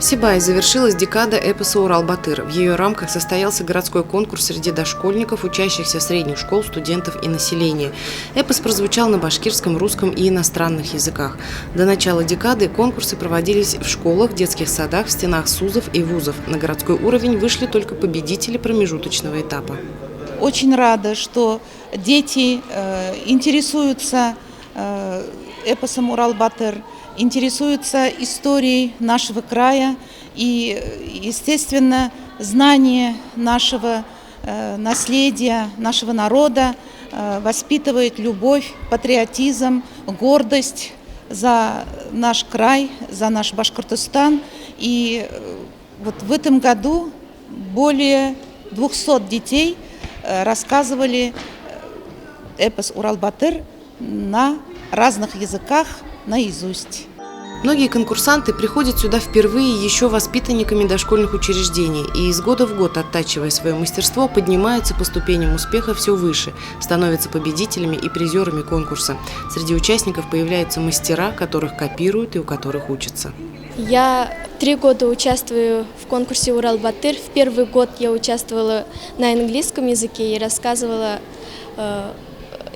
Сибае завершилась декада эпоса «Урал-Батыр». В ее рамках состоялся городской конкурс среди дошкольников, учащихся средних школ, студентов и населения. Эпос прозвучал на башкирском, русском и иностранных языках. До начала декады конкурсы проводились в школах, детских садах, в стенах СУЗов и вузов. На городской уровень вышли только победители промежуточного этапа. Очень рада, что дети интересуются эпосом «Урал-Батыр», интересуются историей нашего края и, естественно, знание нашего наследия, нашего народа воспитывает любовь, патриотизм, гордость за наш край, за наш Башкортостан. И вот в этом году более 200 детей рассказывали эпос «Урал-Батыр» на разных языках наизусть. Многие конкурсанты приходят сюда впервые еще воспитанниками дошкольных учреждений и из года в год, оттачивая свое мастерство, поднимаются по ступеням успеха все выше, становятся победителями и призерами конкурса. Среди участников появляются мастера, которых копируют и у которых учатся. Я 3 года участвую в конкурсе «Урал-Батыр». В первый год я участвовала на английском языке и рассказывала,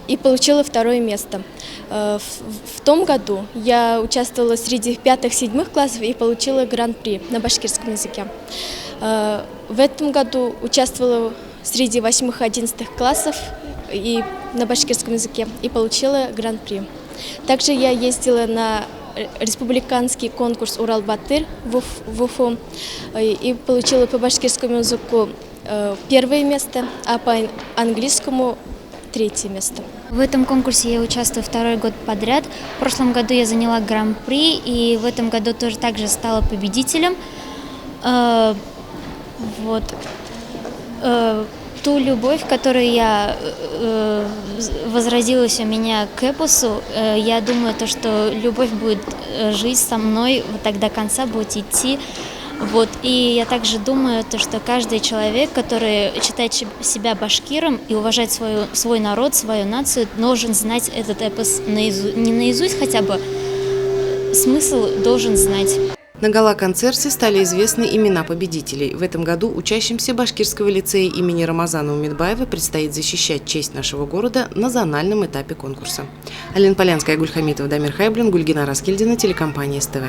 и получила 2-е место. В том году я участвовала среди 5-7 классов и получила гран-при на башкирском языке. В этом году участвовала среди 8-11 классов и на башкирском языке и получила гран-при. Также я ездила на республиканский конкурс «Урал-Батыр» в Уфу и получила по башкирскому языку 1-е место, а по английскому 3-е место. В этом конкурсе я участвую 2-й год подряд. В прошлом году я заняла гран-при, и в этом году тоже также стала победителем. Ту любовь, которую возродилась у меня к эпосу, я думаю, что любовь будет жить со мной, так до конца будет идти. И я также думаю, что каждый человек, который считает себя башкиром и уважает свой народ, свою нацию, должен знать этот эпос не наизусть хотя бы, смысл должен знать. На гала-концерте стали известны имена победителей. В этом году учащимся Башкирского лицея имени Рамазана Умидбаева предстоит защищать честь нашего города на зональном этапе конкурса. Алина Полянская, Гульхамитова, Дамир Хайблин, Гульгина Раскильдина, телекомпания СТВ.